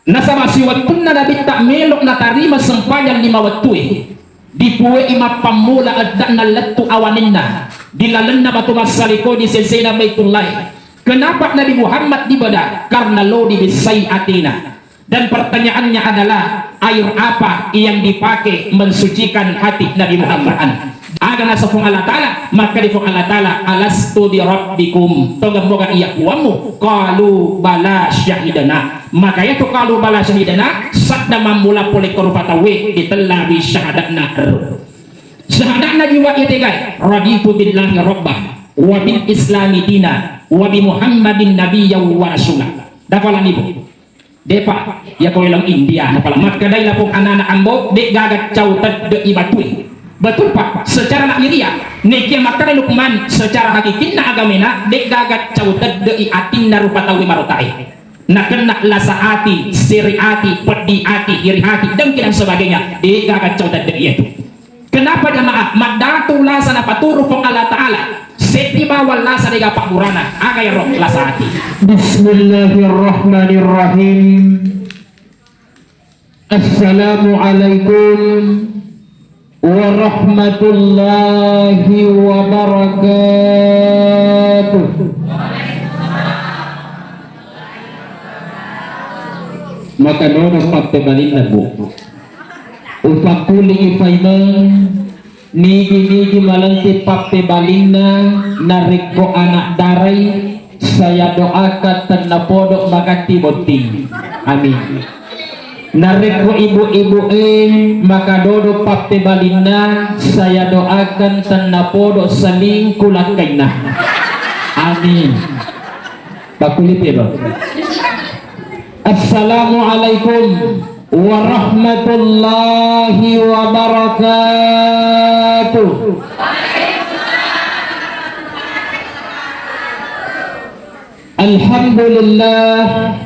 nasaba si wattunna nabi tak melok na tarima sempayan 5 waktu dipuwe ima pamula adda na lattu awaninna dilalanna batu masaliko di sesena Baitullah. Kenapa Nabi Muhammad dibeda? Karena lodi bisai'atina. Dan pertanyaannya adalah air apa yang dipakai mensucikan hati Nabi Muhammad? Agana safung Allah Ta'ala, maka difung Allah Ta'ala, alastu bi rabbikum, tonggam moga iya kuamu, qalu bala syahidana. Maka itu qalu bala syahidana, sakda mamula pole korupatawe ditelawi syahadatna. Syahadatna jiwa itegai, raditu billahi rabbah, wa bil islami dina, wa bi muhammadin nabiyya wa rasulah. Dapalan ibu depa ya kau ilang India dapalan maka dai lapung anak-anak ambo dek gagat cautat de ibatui. Betul Pak, secara nakmiria niki makare Luqman secara hakikinna agamena dek gagat cautat de atinna rupatawi marotai. Nak kena lasaati, siriati, pediati, irihati dan kira sebagainya dek gagat cautat de itu. Kenapa jamaah? Madatu lasana paturu pong Allah Ta'ala setiba wallasa dega pak burana aga ya roh lasaati. Bismillahirrahmanirrahim. Assalamualaikum warahmatullahi wabarakatuh. Maka nono pakte balin na bu upakuli ifaiman nigi malanti pakte balina nariko anak darai saya doakan tanapodok magati boti amin. Nariko ibu-ibu maka dodo pakte balina saya doakan tanapodok saling kulakaina amin. Pakulit ya bang. Assalamualaikum warahmatullahi wabarakatuh. Alhamdulillah,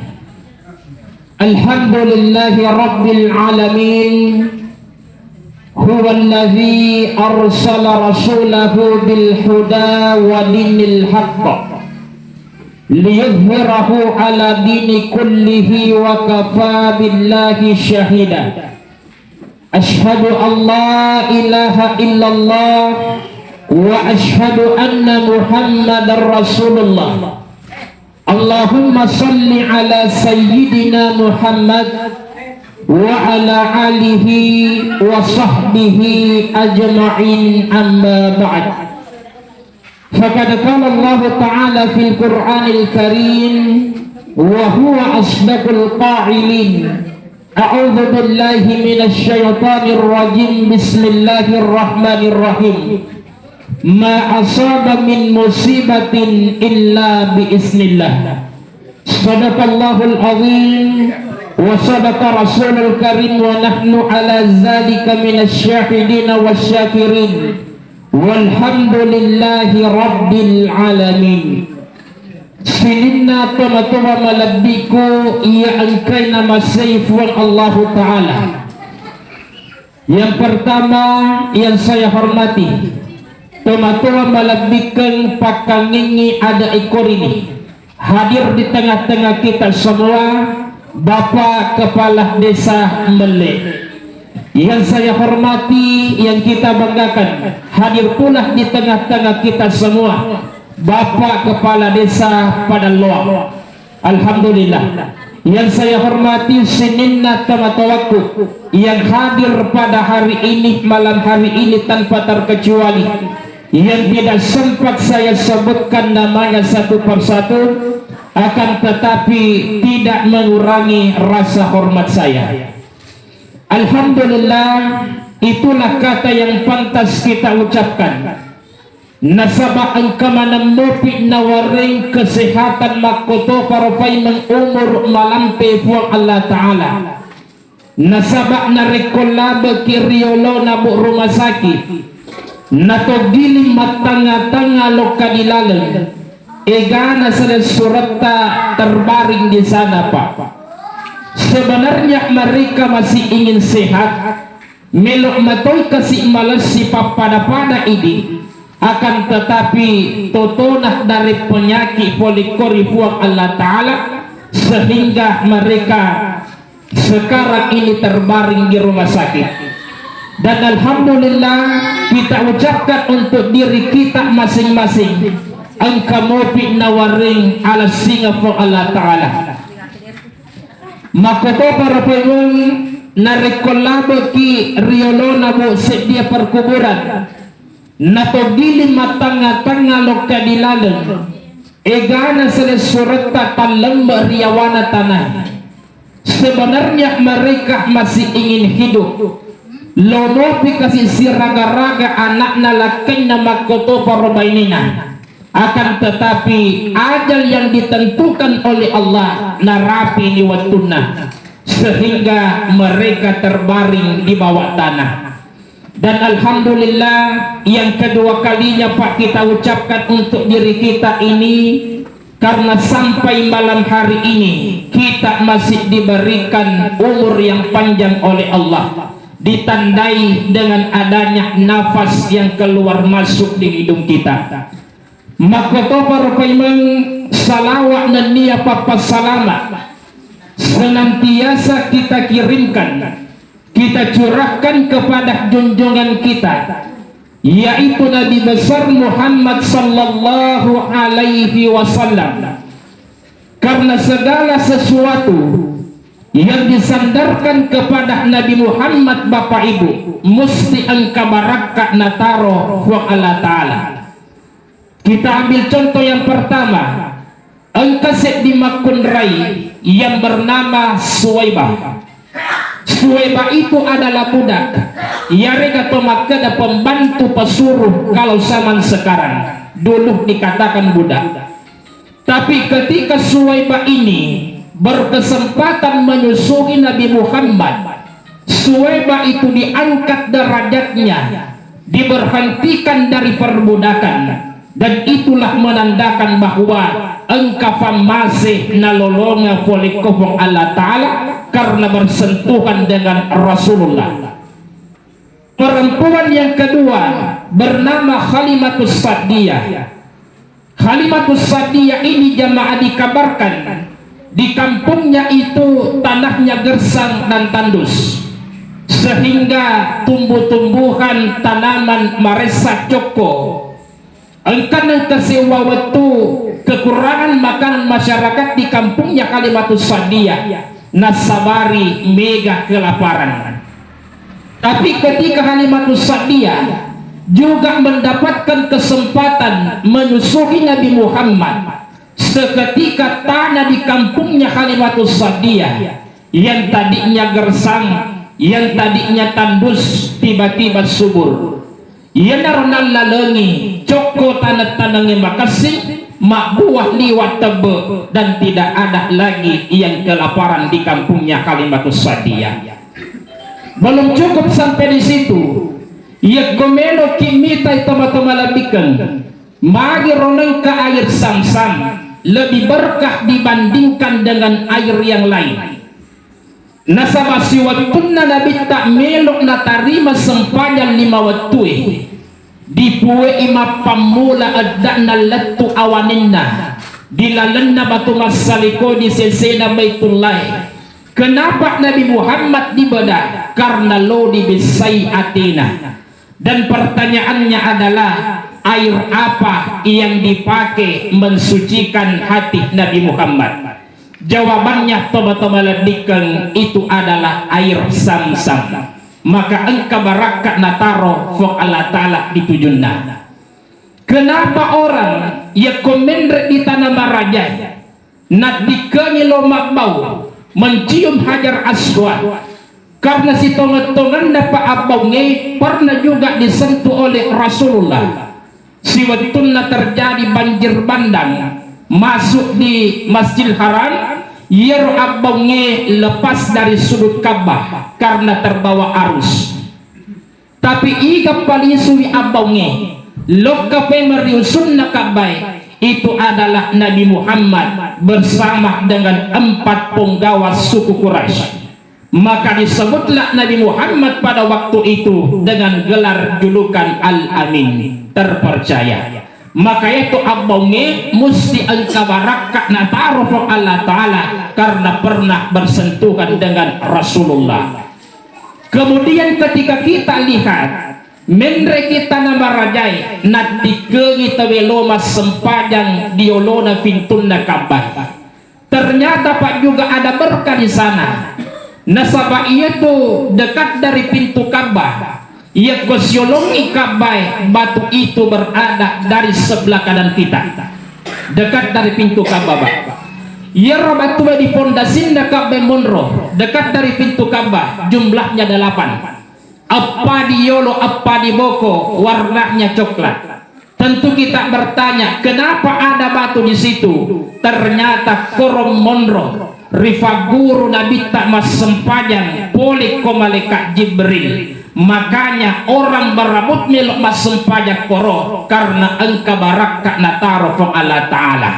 alhamdulillahi rabbil alamin. Huwa alladhi arsala rasulahu bil huda wa dinil haqq liyudhhirahu ala dini kullihi wa kafa billahi syahida. Ashhadu an la ilaha illallah wa ashhadu anna muhammadar rasulullah. Allahumma salli ala sayyidina Muhammad wa ala alihi wa sahbihi ajma'in, amma ba'd. Faqad qala Allah Ta'ala fil Qur'anil Karim wa huwa asdaqul qa'ilin. A'udzu billahi minasy syaithanir rajim. Bismillahirrahmanirrahim. Ma asaba min musibatin illa bi iznillah. Sadaqallahul azim wa sadaqa rasulul karim wa nahnu ala zalika minasy syahidin wasyakirin. Walhamdulillahi rabbil alamin. Sininna tama-tama malabiku ia angkai nama sayfuan Allah Ta'ala. Yang pertama yang saya hormati, tama-tama malabikan pakangingi ada ekor ini hadir di tengah-tengah kita semua, Bapak Kepala Desa Mele. Yang saya hormati, yang kita banggakan, hadir pula di tengah-tengah kita semua, Bapak Kepala Desa Padaloa. Alhamdulillah. Yang saya hormati Sininna Tamatawaku yang hadir pada hari ini, malam hari ini tanpa terkecuali, yang tidak sempat saya sebutkan namanya satu persatu, akan tetapi tidak mengurangi rasa hormat saya. Alhamdulillah, itulah kata yang pantas kita ucapkan. Nasabah engkau menemupi nawaring kesehatan makoto parofai mengumur malampe puang Allah Ta'ala. Nasabah narikola bekiriolo nabu rumah sakit. Natogili matanga-tanga lokadilalang. Egana sada surata terbaring di sana Pak. Sebenarnya mereka masih ingin sehat, melok matoi kasih malas si pada ini, akan tetapi totonah dari penyakit polikori puang Allah Ta'ala, sehingga mereka sekarang ini terbaring di rumah sakit. Dan alhamdulillah kita ucapkan untuk diri kita masing-masing, angka mopi nawaring ala Singapura Allah Ta'ala. Maka to para payung narekolabo ki riolona mo sedia perkuburan natogili matanga-tanga lo kadilalang egana sila surata talang riawana tanah. Sebenarnya mereka masih ingin hidup, lonopi kasih si raga-raga anak nalakin na makoto parobainina. Akan tetapi ajal yang ditentukan oleh Allah narapi ni watuna, sehingga mereka terbaring di bawah tanah. Dan alhamdulillah yang kedua kalinya Pak kita ucapkan untuk diri kita ini, karena sampai malam hari ini kita masih diberikan umur yang panjang oleh Allah, ditandai dengan adanya nafas yang keluar masuk di hidung kita. Maka to para kaimang salawat dan niya papasalamat senantiasa kita kirimkan, kita curahkan kepada junjungan kita, yaitu Nabi besar Muhammad sallallahu alaihi wasallam. Karena segala sesuatu yang disandarkan kepada Nabi Muhammad Bapak Ibu mesti engkau barakat nataro wa Allah Ta'ala. Kita ambil contoh yang pertama, engkau di Makunrai yang bernama Suwaibah. Suwaibah itu adalah budak Yarega Tomakada, pembantu pesuruh kalau zaman sekarang, dulu dikatakan budak. Tapi ketika Suwaibah ini berkesempatan menyusui Nabi Muhammad, Suwaibah itu diangkat derajatnya, diberhentikan dari perbudakan. Dan itulah menandakan bahwa engkau masih nalolonga polikofong Allah Ta'ala karena bersentuhan dengan Rasulullah. Perempuan yang kedua bernama Halimatus Sa'diyah. Halimatus Sa'diyah ini jamaah dikabarkan di kampungnya itu tanahnya gersang dan tandus, sehingga tumbuh-tumbuhan tanaman maresa coko. Engkau kasih waktu kekurangan makanan masyarakat di kampungnya Halimatus Sa'diyah, nasabari mega kelaparan. Tapi ketika Halimatus Sa'diyah juga mendapatkan kesempatan menyusui Nabi Muhammad, seketika tanah di kampungnya Halimatus Sa'diyah yang tadinya gersang, yang tadinya tandus, tiba-tiba subur. Ia naronan lalengi coko tanah-tanahnya makasih mak buah liwat tebe, dan tidak ada lagi yang kelaparan di kampungnya Halimatus Sa'diyah. Belum cukup sampai di situ, ia komelo kimita toma-toma labikan magi roneng ke air Sam-Sam, lebih berkah dibandingkan dengan air yang lain. Nasabah siwatunna Nabi tak melok na tarima sempajan 5 waktu dipuwe ima pamula adana latu awaninna dilalenna batu masaliko di sesena Baitullah. Kenapa Nabi Muhammad dibeda? Karena lo dibisai atina. Dan pertanyaannya adalah, air apa yang dipakai mensucikan hati Nabi Muhammad? Jawabannya toba-toba ledikan, itu adalah air Sam-Sam. Maka engkau barakat nataro fok Allah Ta'ala ditujunna. Kenapa orang yang komendre di tanah Maraja nak dikenyi lo makbau mencium Hajar Aswad? Karena si tongan-tongan dapat abangnya pernah juga disentuh oleh Rasulullah. Si waktunya terjadi banjir bandang masuk di Masjidil Haram, yer abangnya lepas dari sudut Ka'bah karena terbawa arus. Tapi iga palisui abangnya lokape meriusun na Ka'bah, itu adalah Nabi Muhammad bersama dengan 4 penggawa suku Quraisy. Maka disebutlah Nabi Muhammad pada waktu itu dengan gelar julukan Al-Amin, terpercaya. maka itu abonge mesti engkau barakat na taruh Allah Ta'ala karena pernah bersentuhan dengan Rasulullah. Kemudian ketika kita lihat mendre kita nama rajai na dikengi taweloma sempajang diolona fintuna kabah, ternyata Pak juga ada berkah di sana. Nasabah itu dekat dari pintu Ka'bah. Ia gosyolongi Ka'bah, batu itu berada dari sebelah kanan kita, dekat dari pintu Ka'bah. Ia batu di pondasin Ka'bah Monro, dekat dari pintu Ka'bah, jumlahnya 8. Apa di Yolo, apa di Boko, warnanya coklat. Tentu kita bertanya, kenapa ada batu di situ? Ternyata korom Monro, rifaguru Nabi tak mas sempajang, poli malaikat Jibril. Makanya orang berambut melok mas sempajak koro karena engkau barakat nataro from Allah Ta'ala.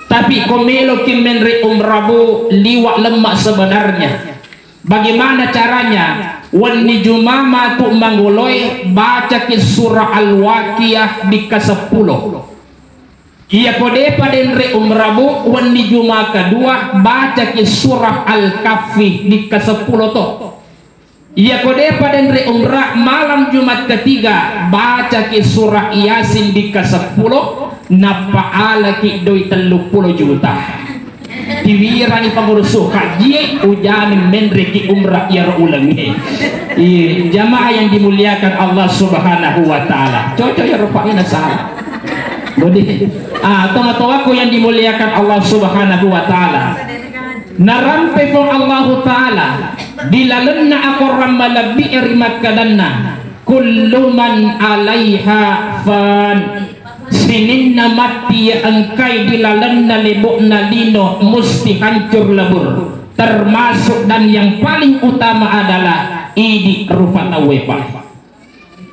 Tapi komelo kimenri umrabu liwak lemak sebenarnya. Bagaimana caranya? Wani jumama tu manggoloi baca ki surah Al-Waqiyah di ke-10. Ia kode padenri umrabu wani juma kedua baca ki surah Al-Kahfi di ke-10 to. Ia kode pada hari umrah malam Jumat ketiga baca ki surah Yasin di ke-10 napaala ki doi 30 juta. Tiwirani pengurusuh haji ujamin mendre ki umrah ya ulangi. Jamaah yang dimuliakan Allah Subhanahu wa Ta'ala. Cocok ya rupaina salah. Bodi. Tomato yang dimuliakan Allah Subhanahu wa Ta'ala. Narampe po Allah Ta'ala dilalanna ako ramala bi'ri makalanna kullu man alaiha fan sininna mati angkay dilalanna libukna lino musti hancur lebur, termasuk dan yang paling utama adalah idi rufata wepa.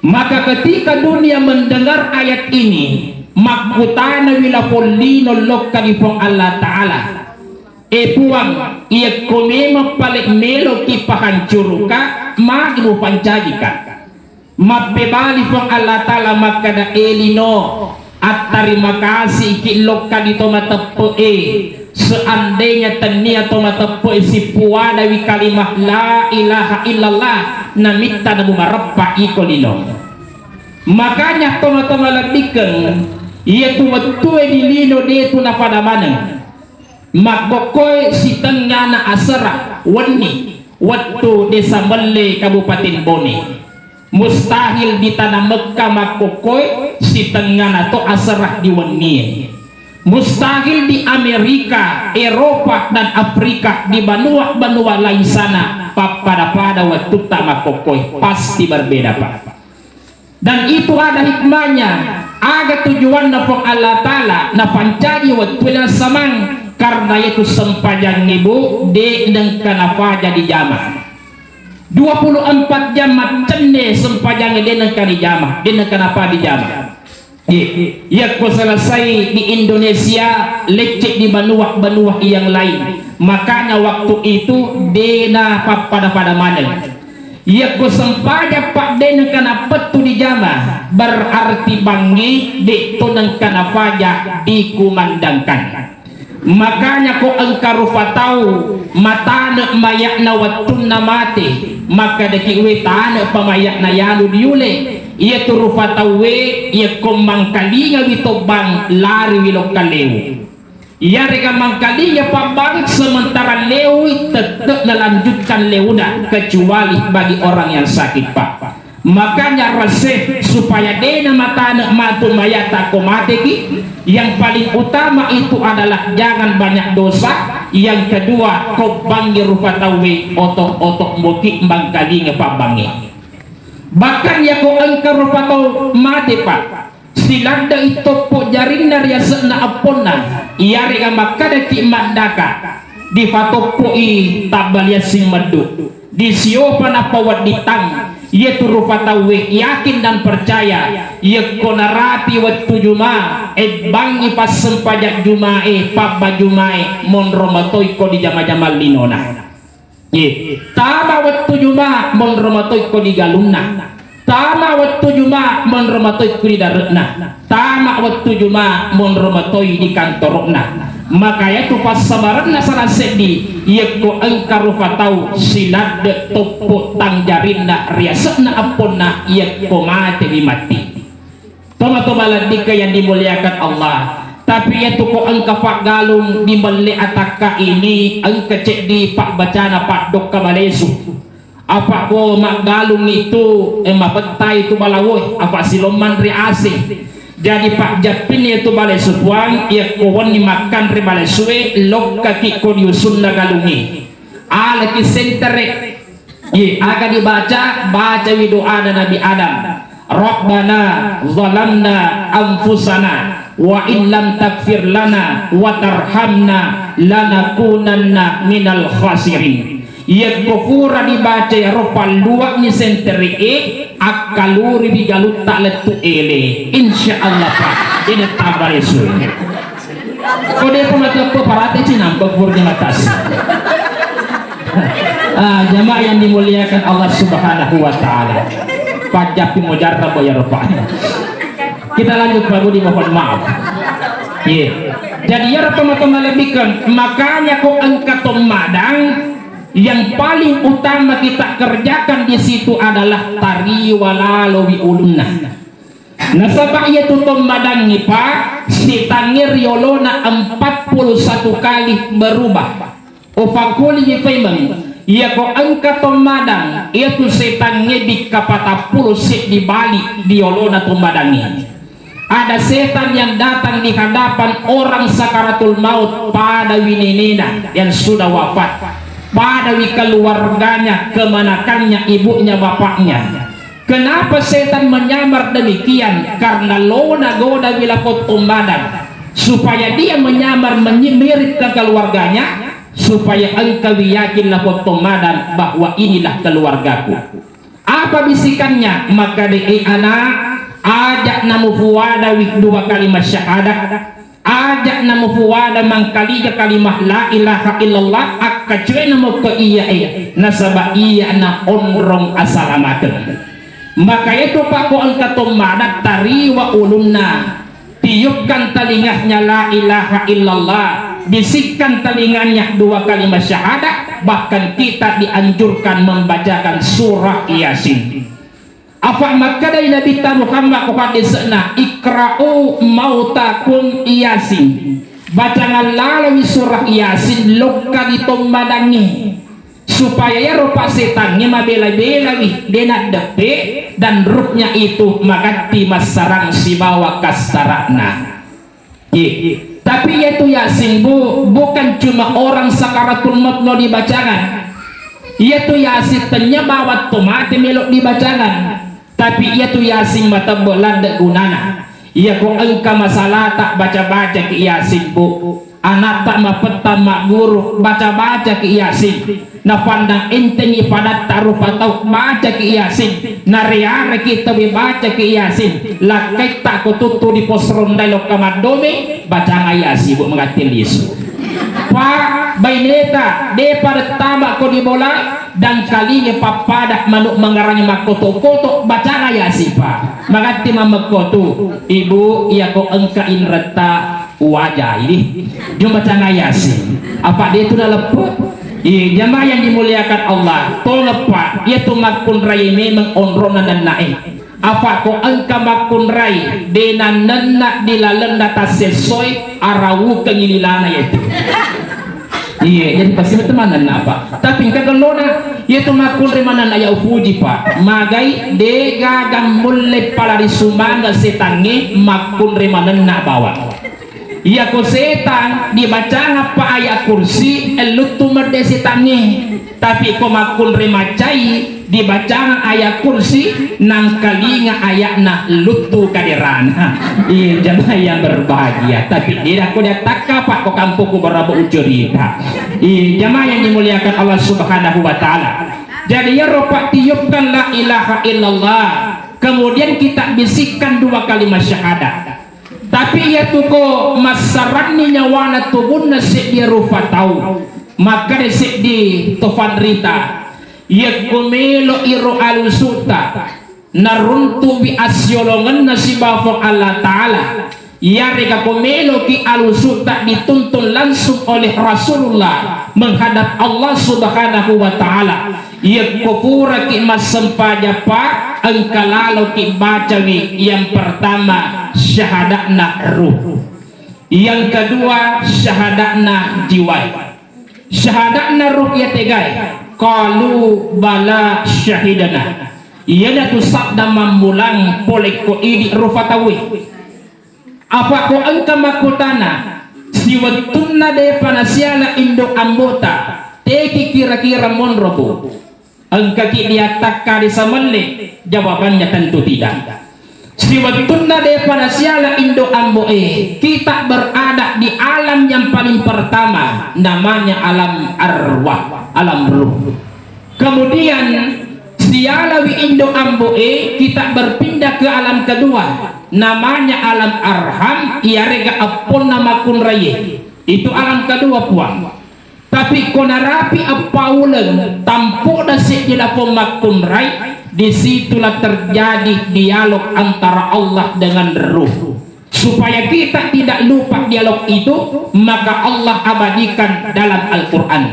Maka ketika dunia mendengar ayat ini makutana wilapol lino lokalipong Allah Ta'ala puang ia komema paling melo ki pahancurka magno pancajika mapebali pang Allah Ta'ala makada elino at terima kasih ki lokka dito matapo seandainya tania to matapo si puada wi kalimah la ilaha illallah namitta na bumarappa iko lino. Makanya toma-toma labikan ia tuwa-tuwa di lino dito na padamanang magbokoy si tengana asara wani waktu desa Mele Kabupaten Bone mustahil di tanah Mekah magbokoy si tengana to asara di wani, mustahil di Amerika, Eropa dan Afrika di benua lain sana pada waktu tak magbokoy pasti berbeda Pak. Dan itu ada hikmahnya, ada tujuan na Allah Ta'ala na pancari waktu na samang karena itu sempajang ibu de dan kenapa jadi jamaah 24 jam macamnya sempajang de dan kali jamaah de dan kenapa di jamaah ya ko selesai di Indonesia lecek di benua yang lain, makanya waktu itu dena pada mana ya ko sempajang pak de dan kenapa tu di jamaah berarti bangi de to dan kenapa dikumandangkan. Makanya ko engkau tahu matana mayakna wattunna mati maka dekiwe tana pamayakna yalu diule ia turufa tawe ia komang kalinga witobang lari wilok kaleu ia reka mangkalinya pabang sementara lewi tetap melanjutkan leuda kecuali bagi orang yang sakit Pak. Makanya resep supaya dena matana matu mayata komateki yang paling utama itu adalah jangan banyak dosa, yang kedua kau bangi rupatawe otok moki bangkali ngepabangi bahkan ya kau engkau rupatau mati Pak silanda itu po jarinna ria sena aponna iya rega makada ki mandaka di fatopo i tabalia sing madu di siopan apa waditang ia turufatawe yakin dan percaya ia konarapi waktu juma bangi pas sempajak jumae pabba jumae mon romatoi ko di jama-jama linona tama waktu juma mon romatoi ko di galuna tama waktu juma mon romatoi kuri daretna, tama waktu juma mon romatoi di kantorna. Maka itu pas sabaran nasara sedi yaitu engkau fatau silat de topo tangjarinna riasna aponna yaitu mati toma-toma ladika yang dimuliakan Allah. Tapi itu ko engkau pak galung di meli ataka ini engkau cek di pak bacana pak dok kabalesu apa ko mak galung itu mabetai itu balawoy apa siloman riase. Jadi Pak Japin itu balai supuang ia kawan ni makan re balai suwe lok kaki kon yusun na galungi ala ki sentere ye aga baca doa Nabi Adam, Rabbana zalamna anfusana wa in lam taghfir lana wa tarhamna lanakunanna minal khasirin. Ia kufura dibaca rupa luak ni sentere akaluri bigalut tak letu ele insyaallah Pak ini tabar Yesus kode pemata parate cina kufurnya matas. Jamaah yang dimuliakan Allah Subhanahu wa taala, pajak mujarrab ya Pak. Kita lanjut Pak Budi, mohon maaf. Jadi ya teman-teman lebihkan makanya kok angkat madang yang paling utama kita kerjakan di situ adalah tari walalowi ulunna. Nasabah ia tutup madangi Pak, si tangir yolona 41 kali berubah. Ofakuli yifaiman, ia ko angkat madang, ia tu setannya di kapata pulsi di balik di yolona tumadangi. Ada setan yang datang di hadapan orang sakaratul maut pada wininina yang sudah wafat. Pada keluarganya, kemanakannya, ibunya, bapaknya. Kenapa setan menyamar demikian? Karena lona goda bila potong badan, supaya dia menyamar mirip ke keluarganya, supaya engkau yakinlah potong badan bahwa inilah keluargaku. Apa bisikannya? Maka anak ajak namu fuwada dua kalimat syahadat, ajak namu fuwada mangkaliga kalimah la ilaha illallah kacuai nama ke iya nasabah iya na onrong asalamakan. Maka itu Pak ko angkat madat tari wa ulunna, tiupkan telinganya la ilaha illallah, bisikkan telinganya dua kalimat syahadat, bahkan kita dianjurkan membacakan surah Yasin. Apa maka dari Nabi Muhammad kepada sana ikra'u mautakum Yasin, bacangan lalui surah Yasin lokka ditong madangi supaya ya rupa setannya mabela-belawi denak depe dan ruhnya itu magati masarang si bawa kastarakna. Tapi itu Yasin bukan cuma orang sakaratul maut lo dibacakan, itu Yasin tanya bawa tomate melok dibacakan, tapi itu Yasin mata bolanda gunana. Ia ko engka masalah tak baca-baca ke Yasin bu, anak tak mapeta mak guru baca-baca ke Yasin, na pandang entengi pada taruh patau baca ke Yasin, na riare kita baca ke Yasin, lakai tak ko tutu di pos ronda lo kamadome baca Yasin bu mengatil Yesus. Pak baineta de pada tamak ko di bola dan kalinya papada manuk mengarangnya makoto-koto baca Yasin Pak mengati mamakoto ibu ia ko engka inreta wajah ini jom baca Yasin apa dia itu dalam jamaah yang dimuliakan Allah tolong Pak ia tu makun rai memang onrona dan naik apa ko engka makun rai denan nenak dilalen data sesuai arawu kengililana itu. Iya, jadi pasti teman-teman apa? Tapi kalau lona, itu makul remanan ayah upuji Pak. Magai dega gamulle pala di sumanga setange makul remanan nak bawa. Iya ko setan dibaca apa ayat kursi elutu merde setange. Tapi ko makul remacai dibaca ayat kursi nang kalinga ayatna lutu kadiran. Iya jamaah yang berbahagia. Tapi tidak ko dia taka Pak ko kampungku berabu ujurita. Iya jamaah yang dimuliakan Allah Subhanahu wa taala. Jadi ya ropak tiupkan la ilaha illallah. Kemudian kita bisikkan dua kalimat syahadat. Tapi ya tuko masarani nyawana tubunna si dia rupa tahu. Maka di tofan rita ya kumelo iro alusuta naruntu bi asyolongan na si bafong Allah Ta'ala yari ka pumelo ki alusut tak dituntun langsung oleh Rasulullah menghadap Allah Subhanahu wa Ta'ala. Ia kufura ki masempaja pa engkalalo ki baca ni yang pertama syahadatna ruh, yang kedua syahadatna jiwa. Syahadatna ruh ya tegai qalu bala syahidana ia tu sabda mamulang polek ko idi rufatawi apa ko angka makutana siwatunna de panasiala indo ambota teki kira-kira monrobo angka ki dia takka di samalle jawabannya tentu tidak. Siwatunna de panasiala indo amboe kita berada di alam yang paling pertama namanya alam arwah, alam ruh. Kemudian sialawi indo amboe kita berpindah ke alam kedua namanya alam arham iarega apun nama kunraye itu alam kedua puang. Tapi konarapi apaulen tampo dasik di dapur makunrai disitulah terjadi dialog antara Allah dengan ruh. Supaya kita tidak lupa dialog itu maka Allah abadikan dalam Al-Quran.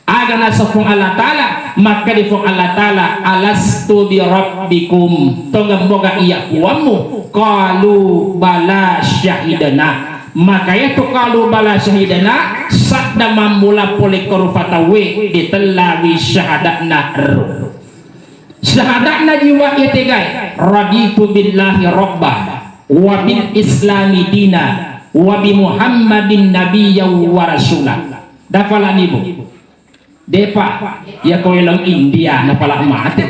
Agana safung Allah Ta'ala maka di fung Allah Ta'ala alastu bi rabbikum tonggam boga iya kuamu qalu bala syahidana maka itu qalu bala syahidana sabda mamula pole korufatawe ditelawi syahadatna ruh. Syahadatna jiwa ya tegai raditu billahi rabbah wa bil islami dina wa bi muhammadin nabiyya wa rasulah. Dafalan ibu depa ya kau yang India napala mati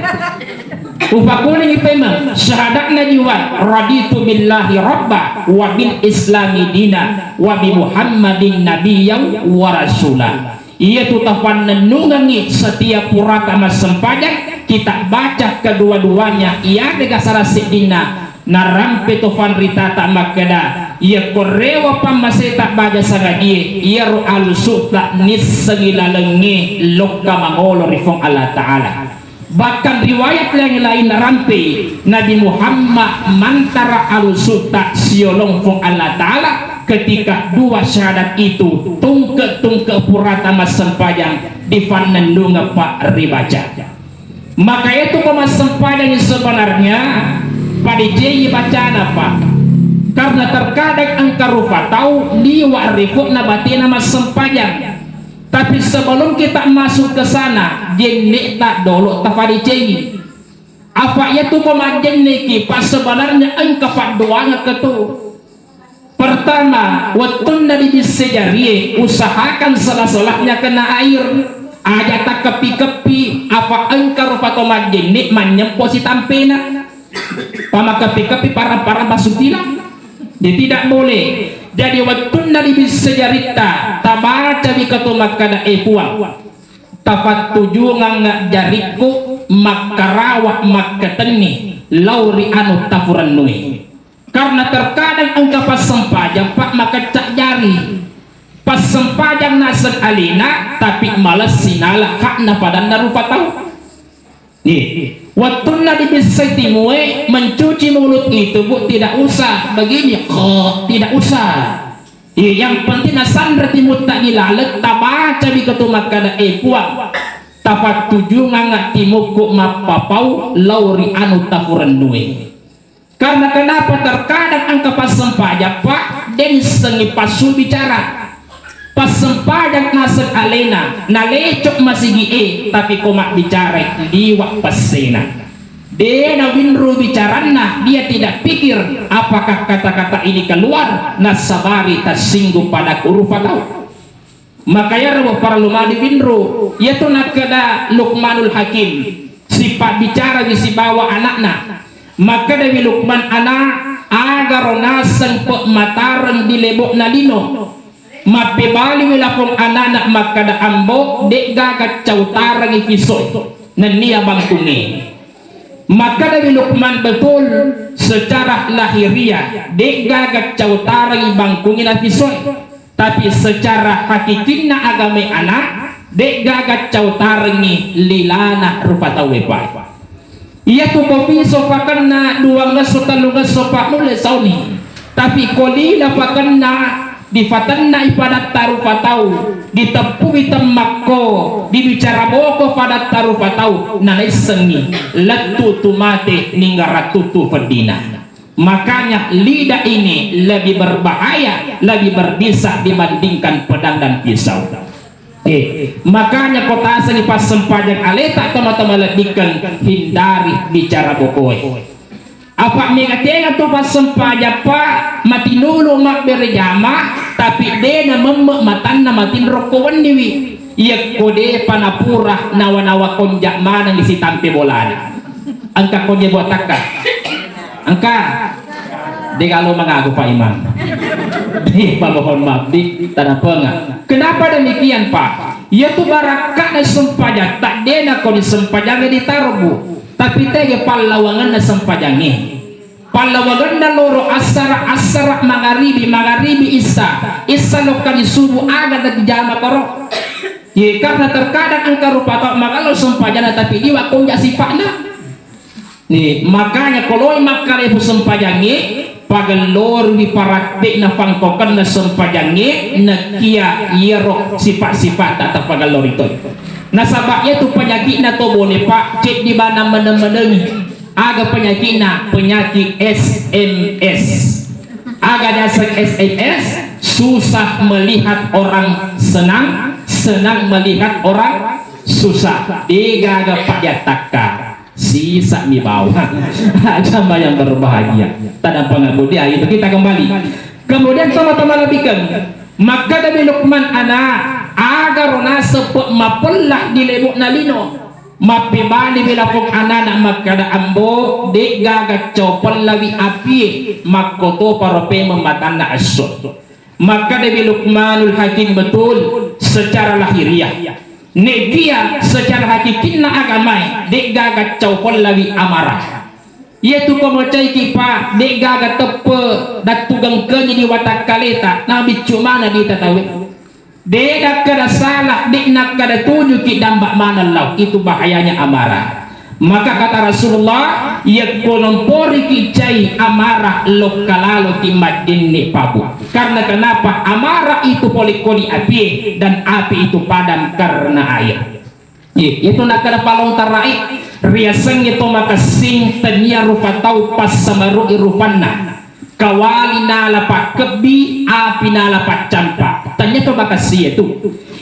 upakuling ipema syahadatna jiwa raditu billahi rabbah wa bil islami dina wa bi muhammadin nabiyya wa rasulah. Ia tu tafan nenungangi setiap purata mas sempajak kita baca kedua-duanya ia dega sarasik dina narampe tofan rita tak makada ia korewa pamaseta baja sagadie ia ru alusuk tak nis sengilalengi lokka mangolo rifong Allah Ta'ala. Bahkan riwayat yang lain narampe Nabi Muhammad mantara alusuk tak siolong fong Allah Ta'ala ketika dua syahadat itu tungke purata mas sempajang di fanendung pak ribaca. Maka itu mas sempajang sebenarnya pada jeyi bacaan apa? Karena terkadang angka rupa tahu liwa rifuk nabatina mas sempajang. Tapi sebelum kita masuk ke sana, jenik tak dulu tafadi jeyi. Apa itu pemajen niki? Pas sebenarnya angka paduanya ketu. Pertama, watun dari bisejari usahakan salah-salahnya kena air. Aja tak kepi-kepi apa angka rupa tomajen nik menyemposi tampena. Pama kepi-kepi para masuk bilang dia tidak boleh. Jadi waktu dari sejarita tabaca di ketumak kada puang tapat tuju ngangga jariku makarawak makateni lauri anu tafuran nui karena terkadang engkau pas sempajang pak makacak jari pas sempajang nasek alina tapi malas sinala hakna padan narupa tahu nih. Waktu Nabi bisa timue mencuci mulut itu bu tidak usah begini tidak usah yang penting sandra timut tak dilalet tabaca di ketumak kada puang tapat tuju ngangat timuku mapapau lauri anu tafuran nue. Karena kenapa terkadang angka pas sempajak pak den sengi pasu bicara pas sempajak nasek alena nalecok masih gie tapi komak bicara liwak pasena dia nawinru bicarana dia tidak pikir apakah kata-kata ini keluar nasabari tersinggung pada huruf atau makanya para lumadi binru yaitu nakada Luqmanul Hakim sifat bicara di si bawa anakna maka dari Luqman anak agar naseng pok matareng di lebok nalino mape bali wilapong anak maka da ambo dek gagat cautarang ipisoy nania bangkungi maka dari Luqman betul secara lahiriah dek gagat cautarang ibangkungi ipisoy tapi secara hakikinna agame anak dek gagat cautarang lilana rupatawepa Ia tu kopiso pakanna dua ngaso talu ngaso pak nule sauni. Tapi kolila pakanna di fatanna ipadat taru patau ditepui temako dibicara boko padat taru patau nanai sengi latu tumate ningaratu tu ferdina. Makanya lidah ini lebih berbahaya, lebih berbisa dibandingkan pedang dan pisau. Makanya kota asli pas sempajang aleta teman-teman ledikan hindari bicara bokoi. Apa mengateng atau pas sempajang pak mati nulu mak berjama tapi dena memek matan na matin rokowan diwi. Ia kode panapura nawa-nawa konjak mana ngisi tampe bolana. Angka konjak buat takkan. Angka di kalau mengaku Pak Imam. Di mohon maaf di tanah pengah. Kenapa demikian Pak? Yaitu barakat na sempajang tak dena kau disempajang ditaruh bu. Tapi tege palawangan na sempajangnya. Palawangan na loro asara mangaribi isa lokali subuh agak dan jama karo. Ya karena terkadang angka rupa tak makalo sempajang tapi dia kau jak sifatnya. Nih makanya kalau makare sempajangnya pagalor di paraktik na pangkokan na sempajangi na kia yero sifat-sifat atau pagalor itu. Nah sababnya tu penyakit na to boleh pak cek di mana meneng-meneng aga penyakit na penyakit SMS. Aga dasar SMS susah melihat orang senang melihat orang susah. Ega aga pak yatakar sisa mi bawah jamba yang berbahagia tak pengabudi itu kita kembali kemudian sama-sama lebihkan maka dari Luqman anak agar nasab mapullah di lebuk nalino mapibali bilapok anak maka da ambo de gaga copol lawi api makoto parope membatana asot maka dari Luqmanul Hakim betul secara lahiriah negia secara hakikina agamai dek gagat cawpol lawi amarah yaitu pemocai kipa dek gagat tepe dat tugang kenyi di watak kaleta nabi cumana di tatawe dek kada salah dek nak kada tuju ki dambak mana lau itu bahayanya amarah. Maka kata Rasulullah yakunompori kicai amarah lokalalo timadin ni pabu. Karena kenapa amarah itu polikoli api dan api itu padam karena air. Itu nak kada palong tarai riaseng itu maka sing tenia rupa tau pas samaru irupanna kawali nalapak kebi api nalapak campak. Tanya to maka si itu.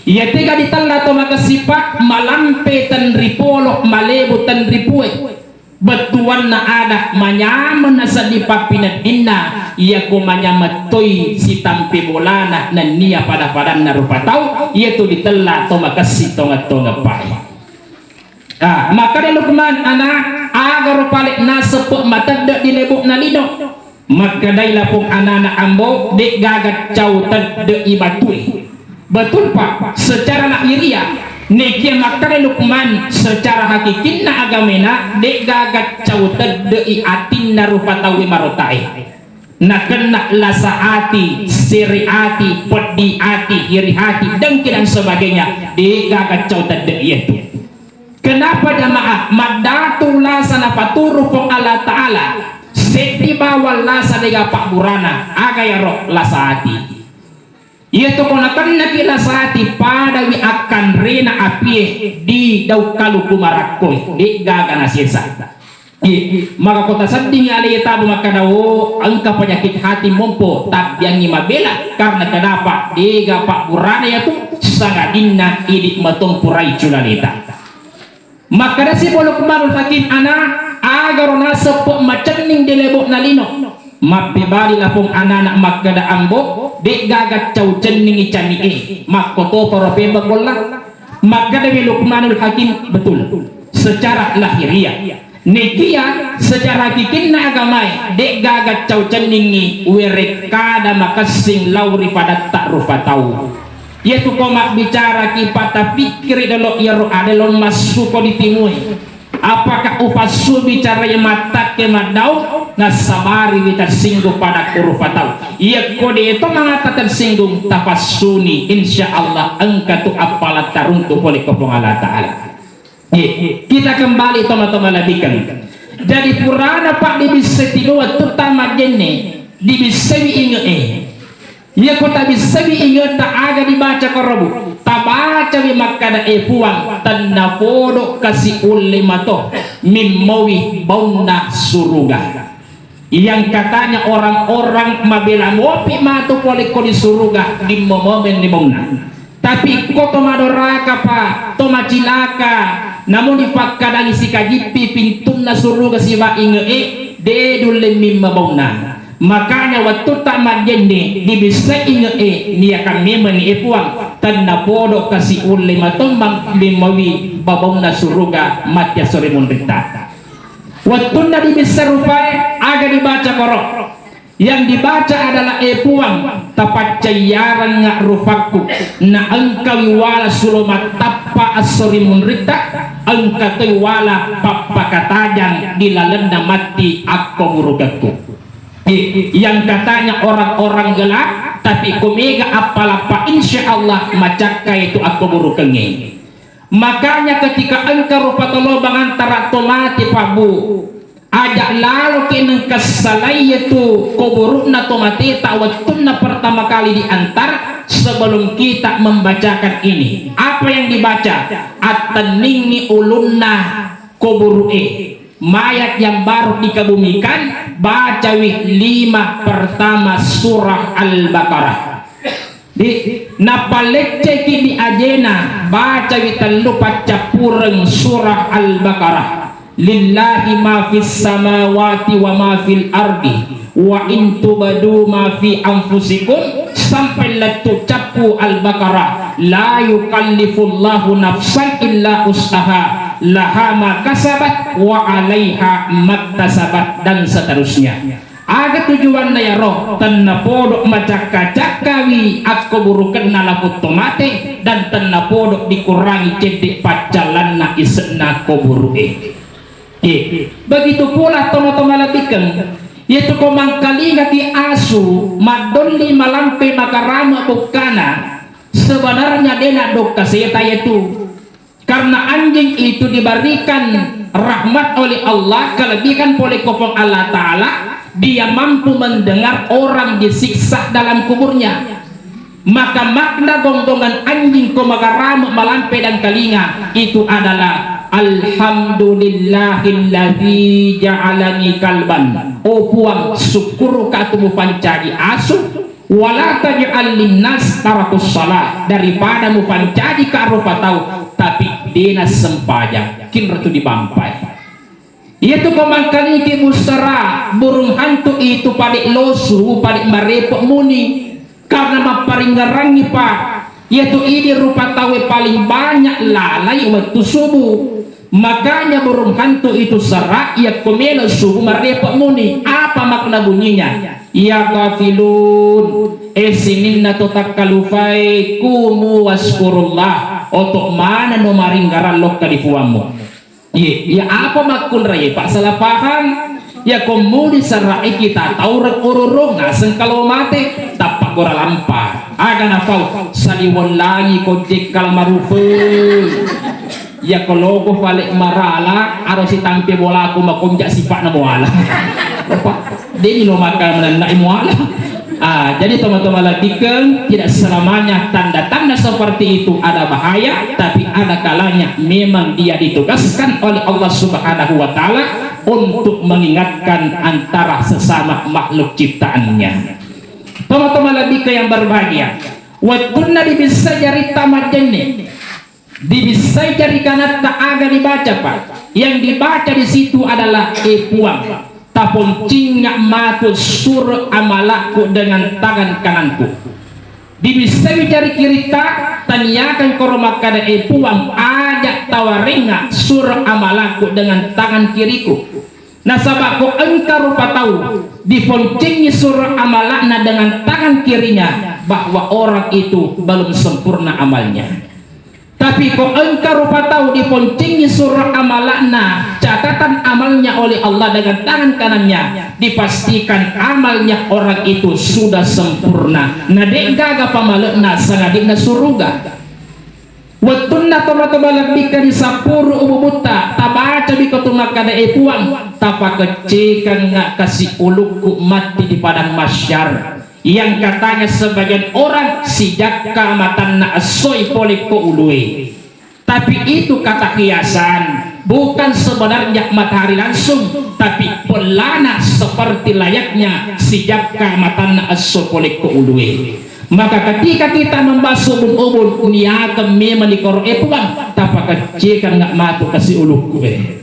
Ia tiga ditala to maka sifat malampe tan ripolo malebu tan ripue betuan na ada manyaman na sa di papinat inna ia ko manyamatoy si tampi bolana na niya pada na rupa tau ia to ditala to maka si tonga pai maka di Luqman anak agar palik nasepuk matadda di lebuk nalino maka dailah pung anak ambo dek gagat cau tadda ibatui. Betul Pak, secara lahiriah nekia makare Luqman secara hakikina agamena dek gagat cauted dei atinna rupatawi marotai na kena lasaati siriati pediati irihati dan sebagainya dek gagat cauted dei itu. Kenapa jamaah madatu lasana paturu pong Allah Ta'ala seti bawal lasa dega pak burana aga ya roh lasaati ia to konakan nakila saati pada wi akan rena api di dau kalu kumarakoi di gaga nasisa maka kota seding ali tabu maka dawo angka penyakit hati mompo tak yang mabela karena kenapa di pak burana itu sangat inna idik matong purai culalita maka dasi Luqmanul Hakim anak agar nasepok macening di lebok nalino mapibali lapong anak magada ambo dek gagat caw cening icani makoto parope bagola magada bi Luqmanul Hakim betul secara lahiriah nekia secara kikinna agamai dek gagat caw ceningi werekada makasing lauri pada tak rupa tahu yaitu komak bicara kipata pikir dalo yaro adelon masuko ditimui apakah upasu bicara yang mata kemadau nasabari kita singgung pada huruf atau ia kode itu mengatakan singgung tafasuni insyaallah engkau tu apalat taruntu oleh kopong Allah Ta'ala kita kembali teman-teman lebihkan Jadi purana pak di bisa tinuat terutama jene di bisa ingat ya kau tak bisa ingat tak aga dibaca korobu tak baca di makada puang tanda podok kasih ulimato mimmawi bauna suruga yang katanya orang-orang mabela ngopi matu poliko di suruga di momen di bauna tapi kau to madoraka pak to macilaka namun dipakadang isi kajipi pintumna suruga siwa ingat dedul mimma bauna. Makanya waktu tak majende di bisa ingat dia akan memang puang tanda podok kasih ulai matombang bimawi babongna suruga mati sore munrita waktu nak di bisa rupai agak dibaca korok yang dibaca adalah puang tapat cayaran ngak rufaku na engkau wala sulumat tapa asori munrita engkau wala papa katajang dilalenda mati aku murugaku yang katanya orang-orang gelap tapi kumega apa-apa insya Allah macaka itu aku buru kenge. Makanya ketika engkau rupa tolobang antara tomati pabu ajak lalu keneng kesalai itu kuburukna tomati tawattunna pertama kali diantar sebelum kita membacakan ini apa yang dibaca at-taningi ulunna kuburu'e mayat yang baru dikebumikan baca 5 pertama surah Al-Baqarah di napalece di ajena baca witalu pacapureng surah Al-Baqarah lillahi ma fis samawati wa ma fil ardi wa in tubadu ma fi anfusikum sampai latu capu Al-Baqarah la yukallifullahu nafsan illa usaha laha ma kasabat wa alaiha maktasabat dan seterusnya. Aga tujuan ya roh tanna podok macaka-cakawi aku burukan nalaput tomate dan tanna podok dikurangi cedik pacalanna isna kuburuke. Begitu pula tono-tono labikan yaitu komangkali ngati asu madolli malampe makarama bukana sebenarnya dena dok kaseta yaitu karena anjing itu diberikan rahmat oleh Allah kelebihan oleh kofong Allah Ta'ala dia mampu mendengar orang disiksa dalam kuburnya maka makna gonggongan anjing komakarama malampe dan kalinga itu adalah alhamdulillahilladzi ja'alani kalban oh puang syukur katumu pancadi asu wala taj'al linnas tarakus salat daripada mu pancadi ka rupa tahu tapi dinas sempajang kin ratu dibampai itu komangkali ki musara burung hantu itu padik losu padik marepok muni karena maparinggarangi pak yaitu ini rupa tahu paling banyak lalai waktu subuh makanya burung hantu itu serak ya komelo subuh marepok muni apa makna bunyinya ya gafilun esininna totakkalufai kumu waskurullah otok mana no maringgaran lok kadifuamu ya apa makul raya pak salah paham ya komudi sarai kita taurat ururung ngaseng kalau mati tapak gora lampar aga nafau saliwon lagi kojek kalmarufu ya kalau ko balik marala harus ditampi bola aku makonjak sifat na muala dia lo makan menandai muala jadi teman-teman latihan tidak selamanya tanda-tanda seperti itu ada bahaya tapi ada kalanya memang dia ditugaskan oleh Allah Subhanahu wa Ta'ala untuk mengingatkan antara sesama makhluk ciptaannya. Teman-teman latihan yang berbahagia waktu nabi bisa jari tamat jenis bisa jari kanat tak aga dibaca pak yang dibaca di situ adalah puang tapon cingak matu sur amalaku dengan tangan kananku bisa cari kirita tanyakan koromakada puang ajak tawaringa sur amalaku dengan tangan kiriku nasabako engkau rupa tahu diponcingi sur amalakna dengan tangan kirinya bahwa orang itu belum sempurna amalnya tapi kok engkau rupa tahu diponcingi surah amalakna catatan amalnya oleh Allah dengan tangan kanannya dipastikan amalnya orang itu sudah sempurna nadek gaga pamalekna sangadikna suruga watunna tomatobala bika di sapuru ububuta tabaca baca bi ko tumakada puang tapa kecekan nga kasih uluk mati di padang masyar yang katanya sebagian orang si jakka matan na asoy polik ko ului. Tapi itu kata kiasan, bukan sebenarnya matahari langsung, tapi pelana seperti layaknya si jakka matan na asoy polik ko ului. Maka ketika kita membasuh ubun-ubun niya kami menikor puang tapa kecekan nga matu kasih uluk gue.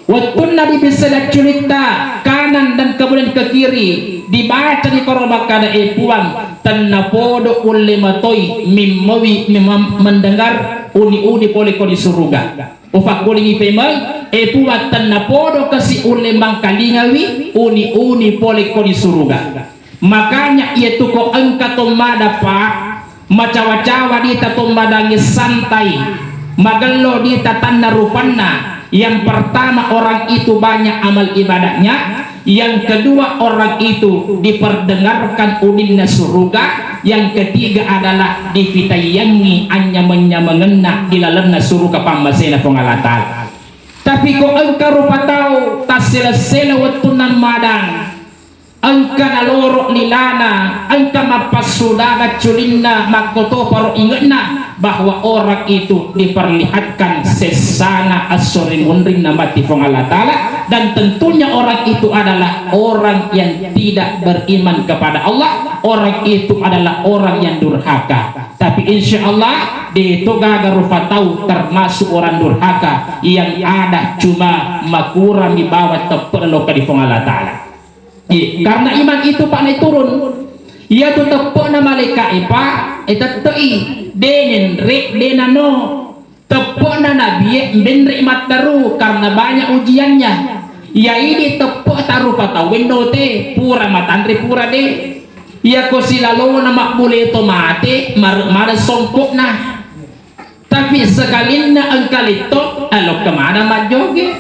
Waktu Nabi bisa cerita kanan dan kemudian ke kiri dibaca di korobak kada puang tanapodo ulematoi mimmawi mendengar uni-uni poleko di surga upak kulingi pemai puang tanapodo kasih ulemang kalingawi uni-uni poleko di surga. Makanya ia tu ko engka tomada pak macawa-cawa di tatomadangi santai magelo di tatanda rupanna. Yang pertama orang itu banyak amal ibadahnya, yang kedua orang itu diperdengarkan uninna surga, yang ketiga adalah difitayangi anya mengena di dalamna surga pamasena pengalatan. Tapi kok engkau rupa tahu tasila-sila watunan madang angka nalorok nilana angka mapasudara culinna makoto paro ingetna bahwa orang itu diperlihatkan sesana asorin munrin namati Allah Ta'ala, dan tentunya orang itu adalah orang yang tidak beriman kepada Allah, orang itu adalah orang yang durhaka. Tapi insya Allah di toga garufa tahu termasuk orang durhaka yang ada cuma makurang di bawah tepelok di Allah Ta'ala. Karena iman itu pak naik turun ia tu tepuk na malaikat pak etatoi denen rek denano tepuk na nabi benri mataru karena banyak ujiannya ia ini tepuk taruh patau wendote pura matandri pura de ia ko silalo na makbule to mate mar songkok na tapi sekalin na ang kalito alok kemana majoge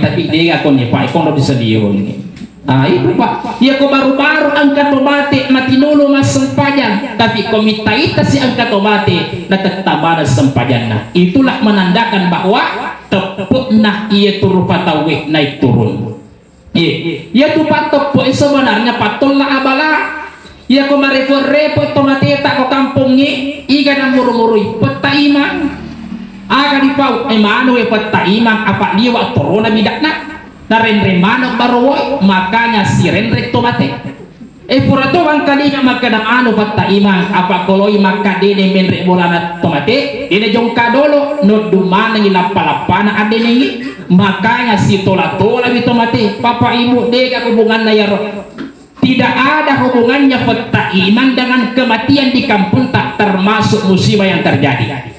tapi dia ko ni pak ko bisa diun. Itu pak, ya ko baru-baru angkat tomate matinulo mas sempajan, tapi komita ita si angkat tomate natataba na sempajan na. Itulah menandakan bahwa tepuk nah ia turu patawe naik turun. Ya tu pak tepuk sebenarnya patol na abala. Ya ko marepot-repot tomate tak ko kampungnya, iga na murumurui peta imang. Aga di pau emano peta imang apa liwa torona bidakna. Na renremano baruwoy makanya si renrek tomate pura to ang kalinya magkadang ano patta imang apa koloy makadene menrek bolana tomate ine jong kadolo no dumanang ilapalapana adenengi makanya si tola-tola di tomate papa ibu dega hubungan na yaro tidak ada hubungannya patta iman dengan kematian di kampung tak termasuk musibah yang terjadi.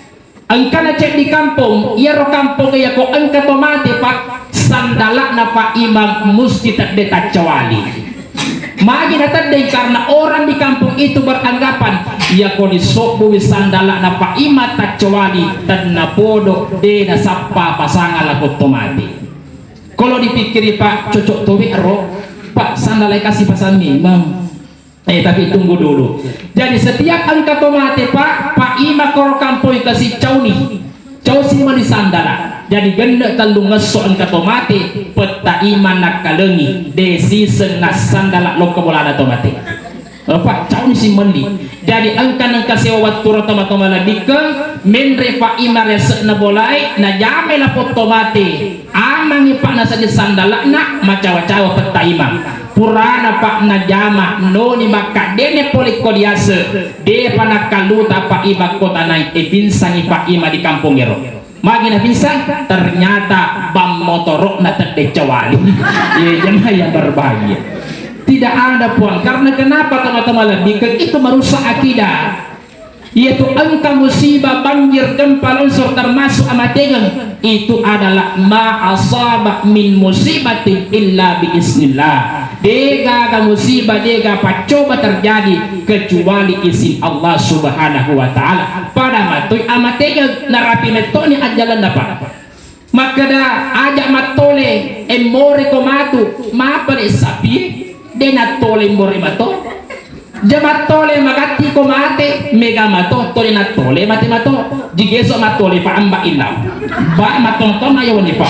Angka na cek di kampung, iya ro kampung ya ko angka tomate pak sandalak na pak imam musti tak detacawali. Magi na tadai karena orang di kampung itu beranggapan ya ko di sobu sandalak na pak imam tacawali dan na podo de na sapa pasangan lakot tomate. Kalau dipikiri pak cocok towe ro pak sandalak kasih pasan imam. Tapi tunggu dulu. Jadi setiap angka tomate pak ima koro kampoi kasih cauni si mani sandala. Jadi genda kalau ngeso angka tomate peta ima nak kalengi desi sengas sandala lo kebolana tomate. Pak cauni si mandi. Jadi angka sewa turo tomat-tomat dike menre pak ima resek na bolai na jame la pot tomate amangi pak na saja sandala na macawa-cawa peta ima. Purana pak najama noni maka dene polik kodiase de panakaluta pak iba kota naik binsangi pak ima di kampung ero magi na binsan ternyata bam motorok na terdek cawali jemaah yang berbahaya tidak ada puan karena kenapa teman-teman lebih itu merusak akidah yaitu angka musibah banjir gempa longsor termasuk amatengan itu adalah ma asaba min musibatin illa biiznillah dega musibah dega pacoba terjadi kecuali izin Allah subhanahu wa ta'ala pada matui amatengan narapi metoni ajalan dapat maka dah ajak matole emore komatu ma pada sapi dena tole more mato Jamat tole magati ko mate mega mato tole na tole mati mato jigeso matole pa amba ilaw ba matonton na yawan ni pa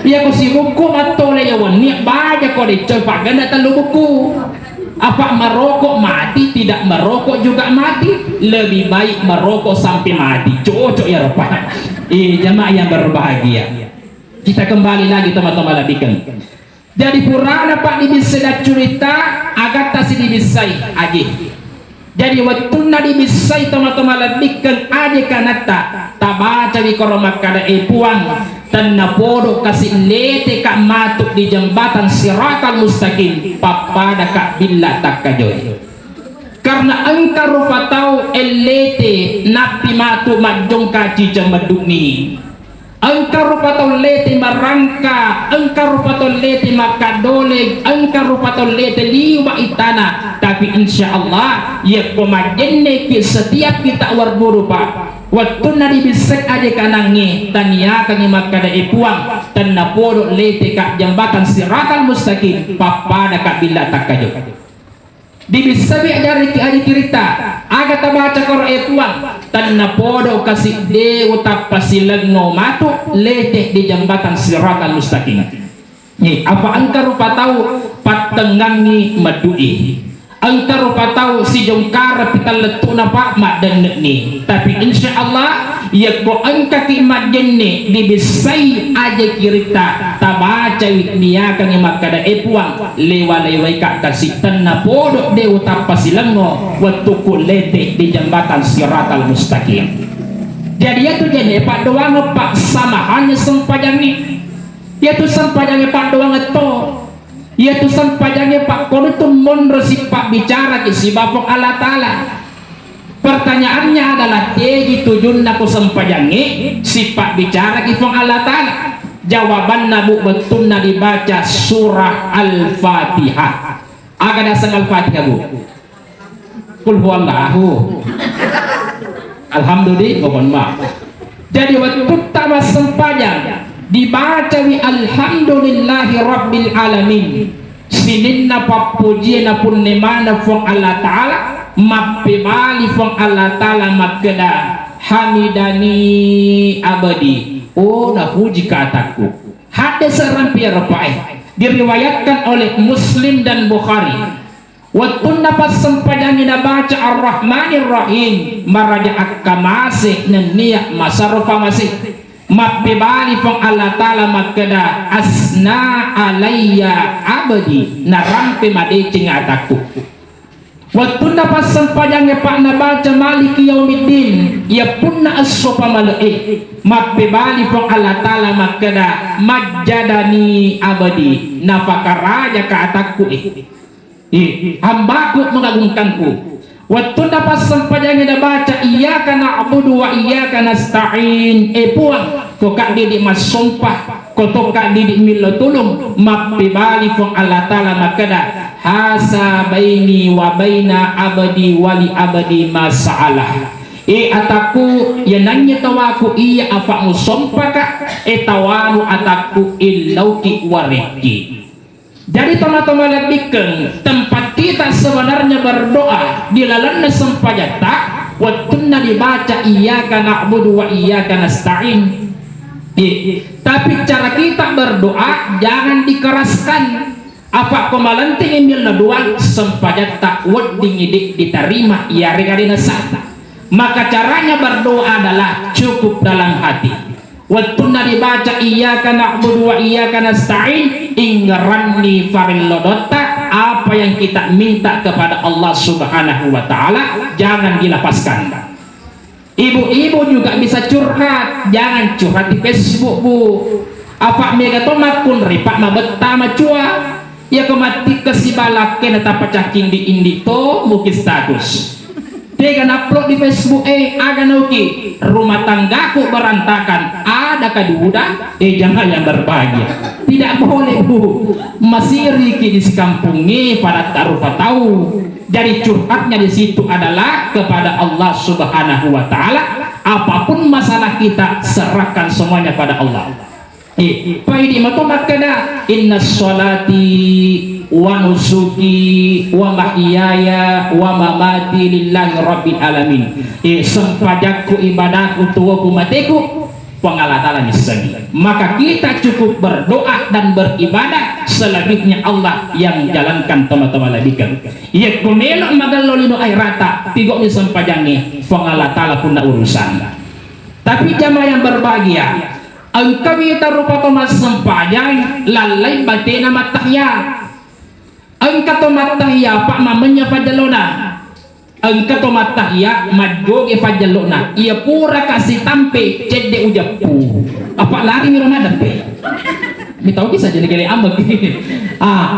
iya ko si buku matole yawan ni ba ja ko de coba ganda talubuku apa merokok mati tidak merokok juga mati lebih baik merokok sampai mati cocok ya Pak jamaah yang berbahagia kita kembali lagi teman-teman labikan jadi purana Pak dibisa cerita agar tasi dibisai agi jadi waktu na dibisai teman-teman labikan aja kanata tabaca di koromak kada puang dan napodo kasih lete kak matuk di jembatan Siratal Mustaqim papada kak bila tak kajoy karena engkau rupa tahu elete napi matuk majong kaci jamadumi engkau rupa tahu lete marangka engkau rupa tahu lete makadole engkau rupa tahu lete liwa itana tapi insyaallah ya komajenne ki setiap kita warburu Pak waktu nadi bisek aja kanangi tania kangi makada ipuang dan napodo lete kak jambatan Siratal Mustaqim papada kak bila tak kajo dibisabi dari ki aja cerita aga tabaca kor ipuang dan napodo kasih dewa tapasilag no matu lete di jambatan Siratal Mustaqim ni apa angka rupa tahu patengangi madui angka rupa tahu si jongkar kita letuk na pak mak dan ni tapi insyaallah ya ko angka ki mak jenne dibisai aja kirita tabaca witnia kang makada epuang lewa-lewai kak kasih tanna podok de utapasilango waktu kulete di jembatan Siratal Mustaqim jadi itu jadi pak doang pak sama hanya sempajang ni yaitu sempajangnya pak doang itu yaitu sempajangnya Pak Kono itu monresi Pak bicara ke si Bapak Allah Ta'ala pertanyaannya adalah tegi tujuan aku sempajangnya si Pak bicara ke Pak Allah Ta'ala jawaban nabu betul na dibaca surah Al-Fatihah agak dasang Al-Fatihah bu kul huwallahu alhamdulillah mohon maaf jadi waktu tamas sempajang dibaca wi alhamdulillahi rabbil alamin sininna papujiana pun nemana fong Allah Ta'ala mappe bali fong Allah Ta'ala makeda hamidani abadi oh na puji kataku hadis rampir pae diriwayatkan oleh Muslim dan Bukhari waktu napas sempadang ina baca ar-Rahmanir Rahim maraja akkamase naniya masarufa masih mappe bali fong Allah Ta'ala makada asna alayya abadi na rampe madecing ataku waktu napas sempajangnya Pak nabaca maliki yaumiddin ya punna as-sopa malai mappe bali fong Allah Ta'ala makada majjadani abadi nafakaraja ka ataku hambaku mengagungkanku waktu dapat sempajangnya dah baca iyyaka na'budu wa iyyaka nasta'in puang ko kak didik mas sumpah ko to kak didik milo tulung mappe bali fong Allah Ta'ala makada hasa baini wa baina abadi wali abadi masalah ataku ya nanya tawaku iya afamu sumpah kak tawanu ataku illauki wariki. Jadi teman-teman lebihkan tempat kita sebenarnya berdoa di lalana sempajata waktu dibaca iyyaka na'budu wa iyyaka nasta'in tapi cara kita berdoa jangan dikeraskan apa kemalanting imil doa sempajata wedding idik diterima ya regadina sata maka caranya berdoa adalah cukup dalam hati waktu dibaca iyyaka na'budu wa iyyaka nasta'in ingranni farillodota apa yang kita minta kepada Allah Subhanahu wa Ta'ala jangan dilapaskan. Ibu-ibu juga bisa curhat, jangan curhat di Facebook bu apa mega tomat kun ripak mabetta macua ya kemati kesibalak kena tapa caking di indito mungkin status dia upload di Facebook aga nauki rumah tanggaku berantakan ada kaduda jangan yang berbahagia tidak boleh bu masih riki di kampungi pada taruh tahu jadi curhatnya di situ adalah kepada Allah Subhanahu wa Ta'ala apapun masalah kita serahkan semuanya pada Allah Paidi matomat kada inna sholati wa nusuki wa mahyaya wa mamati lillahi rabbil alamin. Sempajakku ibadahku tuaku matiku pengalatala nisagi. Maka kita cukup berdoa dan beribadah, selebihnya Allah yang jalankan teman-teman labikan. Ya kumelo magalolino ay rata tigo ni sempajangi pengalatala pun urusan. Tapi jamaah yang berbahagia, engkau kita rupa tomas sempajang lalai batina matahya. Engkau to matahya pak mamanya pajalona. Engkau to matahya majoge pajalona. Ia pura kasih tampe cede ujapu. Apa lari mi Ramadan pe? Mi tahu kisah jadi gele ambek.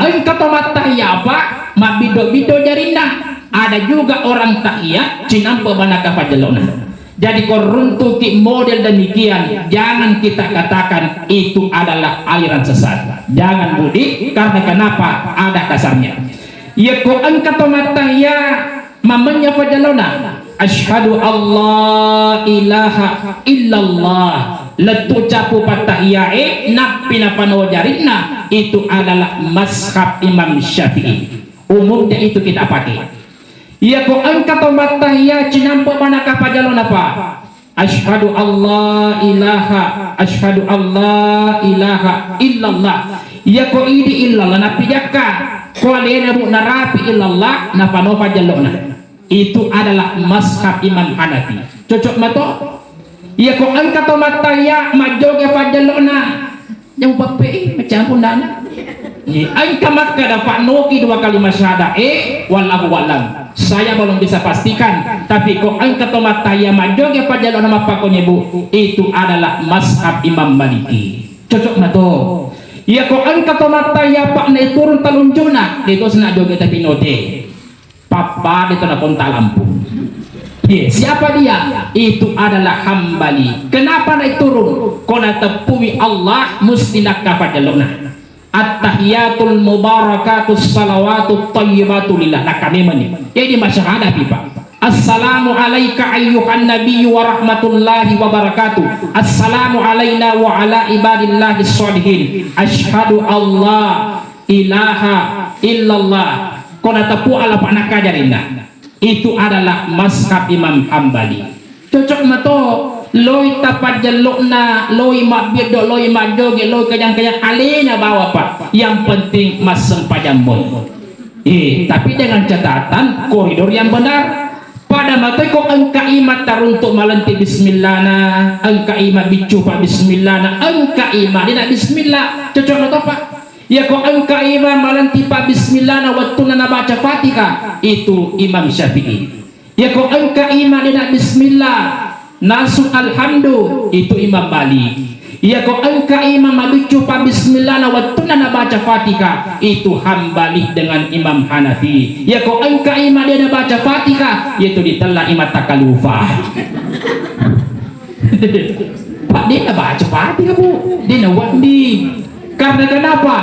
Engkau to matahya pak mabido-bido jarinda. Ada juga orang tahya cinampa banaka pajalona. Jadi koruntuki model demikian, jangan kita katakan itu adalah aliran sesat. Jangan budi, karena kenapa? Ada dasarnya. Ya ko angkat mataya mamanya pajalona. Asyhadu Allah ilaha illallah. Letu capu patahiyae napina panojarina itu adalah mazhab Imam Syafi'i. Umumnya itu kita pakai. Ya ko angkat matahya cinampo manakah pajalon apa? Asyhadu Allah ilaha illallah. Ya ko idi illallah napi jakka ko alena bu narapi illallah na pano pajalona. Itu adalah mazhab Imam Hanafi. Cocok mato? Ya ko angkat matahya majoge pajalona. Yang pape macam pundana. Angka maka dapat noki 2 kali syahadah wallahu alam. Saya belum bisa pastikan, tapi kok angka tomat taya majoge pajalon nama pakonya bu, itu adalah mazhab Imam Maliki. Cocok na to. Ya kok angka tomat taya pak na turun talunjuna, dito sana joge tapi note. Papa dito na konta lampu. Siapa dia? Itu adalah Hambali. Kenapa naik turun? Kona tepui Allah mesti nak pajalona. At-tahiyatul mubarakatus salawatut thayyibatu lillah. Nah kami meni. Jadi masyarakat pipa. Assalamu alayka ayyuhan nabiyyu wa rahmatullahi wa barakatuh. Assalamu alayna wa ala ibadillahi sholihin. Asyhadu Allah ilaha illallah. Kona tepu ala panak kajarinda. Itu adalah mazhab Imam Hambali. Cocok mato. Loi tapat jalukna, loi mak biedo, loi mak joge, loi kejang-kejang alenya bawa pak. Yang penting mas sempajambon. Tapi dengan catatan koridor yang benar. Pada mata kok engka imat taruntuk malanti bismillah na, engka imat bicu pak bismillah na, engka imat tidak bismillah. Cocok atau pak? Ya kok engka imat malanti pak bismillah na waktu na baca Fatihah, itu Imam Syafi'i. Ya kok engka imat tidak bismillah Nasu alhamdu, itu Imam Malik. Ya kok engka imam abicu pa bismillah na watuna na baca Fatihah, itu Hambali dengan Imam Hanafi. Ya kok engka imam dia na baca Fatihah, yaitu ditela imam takalufah. Pak dia na baca Fatihah bu, dia na wandi. Karena kenapa?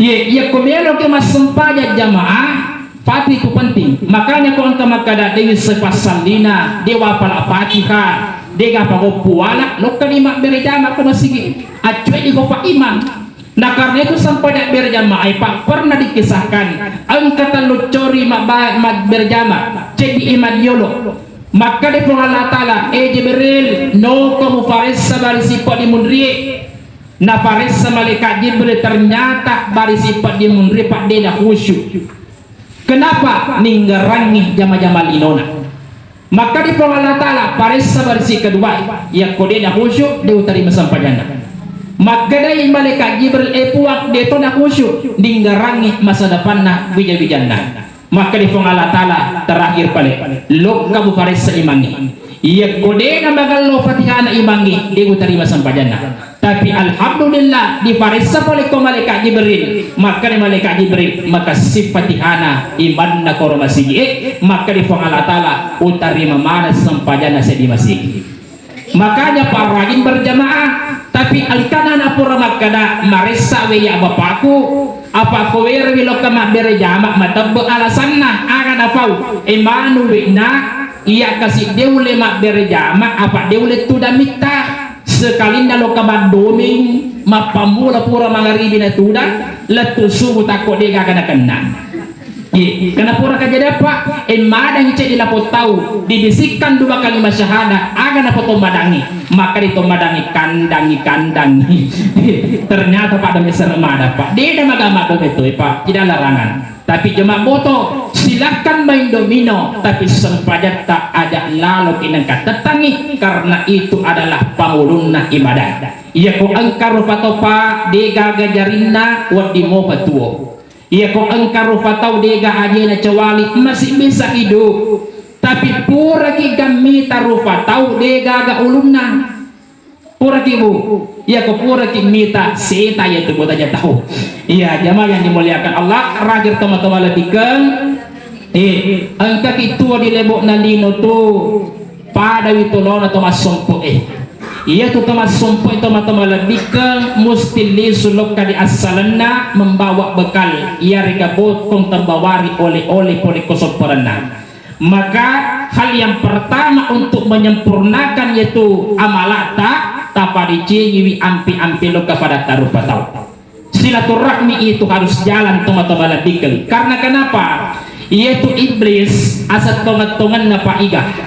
Ya kumelo ke mas sempaja jamaah. Fatihah itu penting. Makanya kalau engkau makada dewi sepasalina dewa pala Fatihah dega pago puala lo kalima berjamaah ko masigi acuy di gopa imam. Nah karena itu sampai dak berjamaah pak pernah dikisahkan angkatan lucori mak berjamaah jadi imam yolo. Maka di Allah Ta'ala Jibril no kamu faris sabari sifat di mundri. Nah faris malaikat Jibril ternyata bari sifat di mundri pak dia khusyuk. Kenapa? Ninggarangi jama-jama linona. Maka di Allah Ta'ala paris sabarsi kedua ya kode dah khusyuk dia utari masampajana. Maka dari malaikat Jibril puak dia tu dah khusyuk ninggarangi masa depan nak bija-bijana. Maka di Allah Ta'ala terakhir balik lo kamu paris seimangi ya kode na bagal lo Fatihah na imangi dia utari masampajana. Tapi alhamdulillah di parisa oleh malaikat Jibril, maka di malaikat Jibril maka sifatihana iman na koromasi maka di Allah Ta'ala utari mamana sampajana sedimasi. Makanya para rajin berjamaah, tapi alkana na pura makana marisa we ya bapakku apa ko wer wilo kama berjamaah matabbe alasan na aga na fau imanu we na iya kasih deule mak berjamaah apa deule tu damita sekali nalo kabandoming mapamula pura mangaribi na tuda latu subuh takut dia kena kena. Karena pura kejadian pak, madang cek dilapot tahu, dibisikkan 2 kalimat syahadah, aga na madangi, maka ditomadangi kandangi. Ternyata pak demi seremada pak, dia dah magama begitu pak, tidak larangan. Tapi jemaah boto, silakan main domino, tapi sempadan tak ada lalu kinang katetangi, karena itu adalah pamulunna ibadah. Ia ko angkar rupato pak, dega gajarinna, wadimo patuo. Ia ko angkar rupato dega aja na cawali, masih bisa hidup. Tapi pura ki gamita rupato dega ga ulunna. Pura ki bu, ia ko pura ki mita seta ya tu buat aja tahu. Iya jamaah yang dimuliakan Allah, ragir toma-toma letikan. Angka kitua di lebok nalino tu pada itu lona toma sompo iya tu toma sompo itu toma letikan musti lisulok kadi asalana membawa bekal ia regabot kong terbawari oleh poli kosoporana. Maka hal yang pertama untuk menyempurnakan yaitu amalata tapadici ampi lo kepada tarufatau. Silaturahmi itu harus jalan toma-toma ladikal. Karena kenapa? Yaitu iblis asat tongat-tongan na paiga.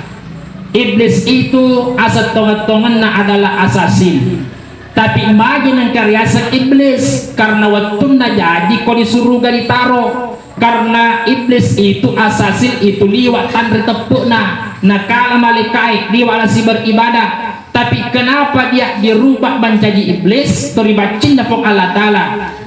Iblis itu asat tongat-tongan na adalah asasin. Tapi imagine ang karyasa iblis karena waktu na jadi ko disuruh ditaro. Karena iblis itu asasin itu liwat tandri tepuk na nakala malaikat liwat si beribadah. Tapi kenapa dia dirubah menjadi iblis? Teribacin dapok Allah Ta'ala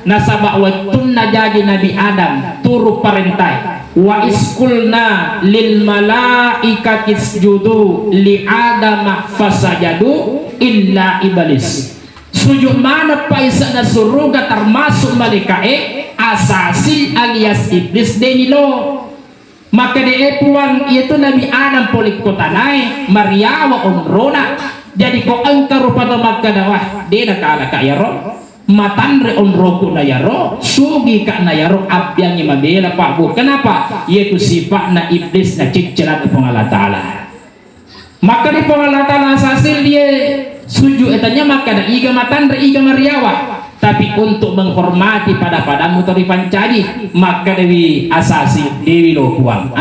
nasabak wattunna jadi Nabi Adam turu perintah wa iskulna lil malaikati isjudu li Adam fasajadu illa iblis. Sujud mana paisa na suruga termasuk malaikat asasi alias iblis denilo. Maka dia puang itu Nabi Adam polik kotanai Mariawa onrona. Jadi ko angka rupa maka dawah dia nak ala ka yaro matanre onroku na yaro sugi ka na yaro abyangi mabela pak bu. Kenapa? Yaitu sifat na iblis na ciccelat pong Allah Ta'ala. Maka di pong Allah Ta'ala sasil dia suju etanya maka da iga matanre iga mariawa. Tapi untuk menghormati pada padamu tori pancadi maka dewi asasi dewi lo buang.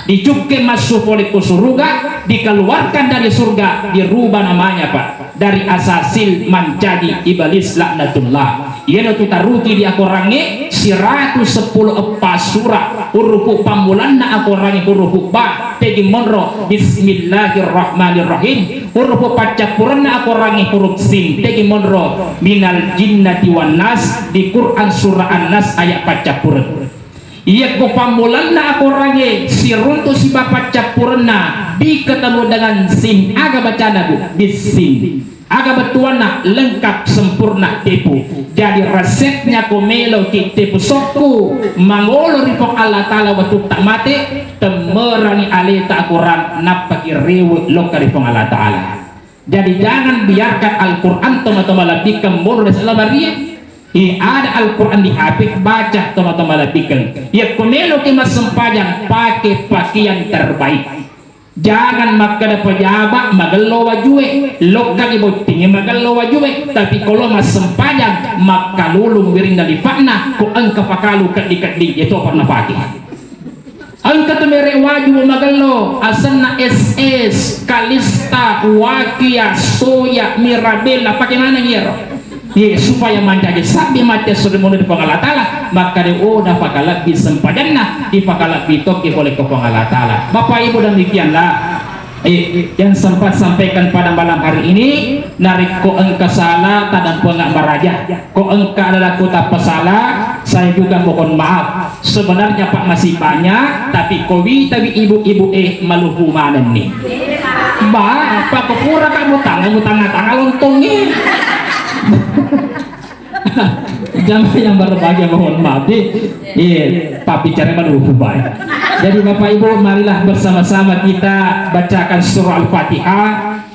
Dicukke masuk oleh surga, dikeluarkan dari surga, dirubah namanya pak dari asasil menjadi iblis laknatullah. Ia tu taruti di akorange 110 surah huruf pamulanna akorange huruf ba tegi monro bismillahirrahmanirrahim huruf pacapuranna akorange huruf sin tegi monro minal jinnati wan nas di Quran surah An-Nas ayat pacapuran. Ia ko pamulanna akorange sirun tu si bapak capurna di ketemu dengan sin aga bacana bu bisin aga betuana lengkap sempurna tepu. Jadi resepnya komelo ki tepu sokku mangolo ripok Allah Ta'ala waktu tak mati temerangi alita Quran napaki rewu loka ripok Allah Ta'ala. Jadi jangan biarkan Al-Quran toma-toma lebih kembur selamaria. Ada Al-Quran di HP baca toma-toma lebih ya komelo ki mas sempajang pakai pakaian terbaik. Jangan makada pejabat magalo wajue lokal ibu tinggi magalo wajue tapi kalau mas sempajang maka lulung wiring dari fakna ko angka pakalu kadikadi itu pernah pakai angka temere waju magalo asanna SS Kalista Wakia Soya Mirabella pakai mana ngiro supaya manjaje sabi mati sudah di Allah Ta'ala maka dia udah pakalat bisempadanna di pakalat bitoki oleh Allah Ta'ala. Bapak Ibu demikianlah yang sempat sampaikan pada malam hari ini narik ko engka salah tadang pengak baraja ko engka adalah kota pesala saya juga mohon maaf sebenarnya Pak masih banyak tapi kowi tapi ibu-ibu maluhu manen nih Pak kepura kamu tangan lontongnya jamaah yang berbahagia mohon maaf Pak bicara maluhu baik. Jadi Bapak Ibu marilah bersama-sama kita bacakan surah Al-Fatihah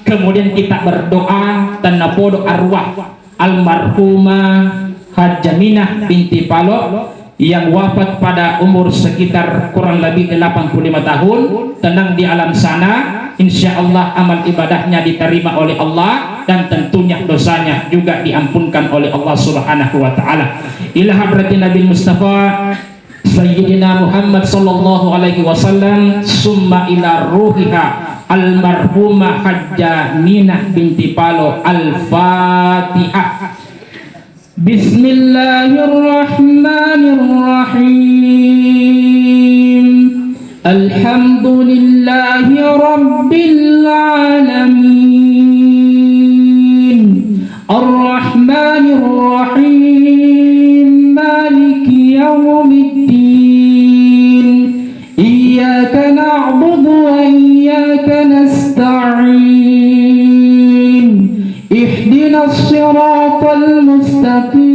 kemudian kita berdoa tanapodo arwah almarhumah Hajjaminah binti Palo yang wafat pada umur sekitar kurang lebih 85 tahun tenang di alam sana. Insya Allah amal ibadahnya diterima oleh Allah dan tentunya dosanya juga diampunkan oleh Allah Subhanahu wa taala. Ila hadratin Nabi Mustafa Sayyidina Muhammad sallallahu alaihi wasallam, summa ila ruhiha almarhumah Hajjah Minah binti Palo. Al-Fatihah. Bismillahirrahmanirrahim. Alhamdulillahi rabbil alamin. Ar-Rahmanir Rahim. Maliki yaumiddin. Iyyaka na'budu wa iyyaka nasta'in. Ihdinas siratal mustaqim.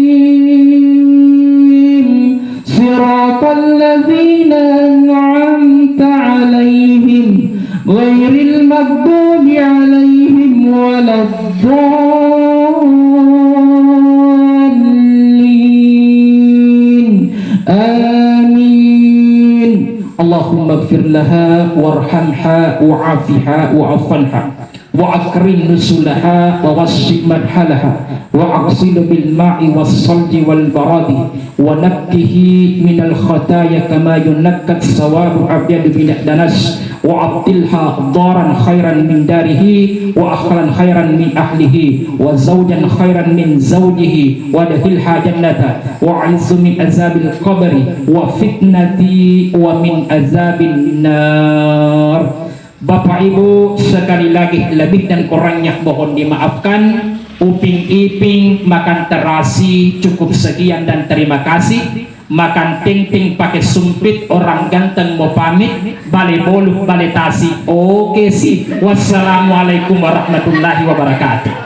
Siratal ladzina an'amta 'alaihim ghairil maghdubi 'alaihim waladdallin. Amin. Allahumma ighfir laha warhamha wa'afiha wa'afanha وأكرم نزلها ووسع مدخلها وأغسل بالماء والثلج والبرد ونقه من الخطايا كما ينقى الثواب الأبيض من الدنس وأبدلها دارا خيرا من داره وأهلا خيرا من أهله وزوجا خيرا من زوجه وادخلها جنة وأعز من عذاب القبر وفتنة ومن عذاب النار. Bapak Ibu, sekali lagi lebih dan kurangnya mohon dimaafkan. Uping iping makan terasi cukup sekian dan terima kasih. Makan ting-ting pakai sumpit, orang ganteng mau pamit. Balik bolu, balik tasi. Oke sih. Wassalamualaikum warahmatullahi wabarakatuh.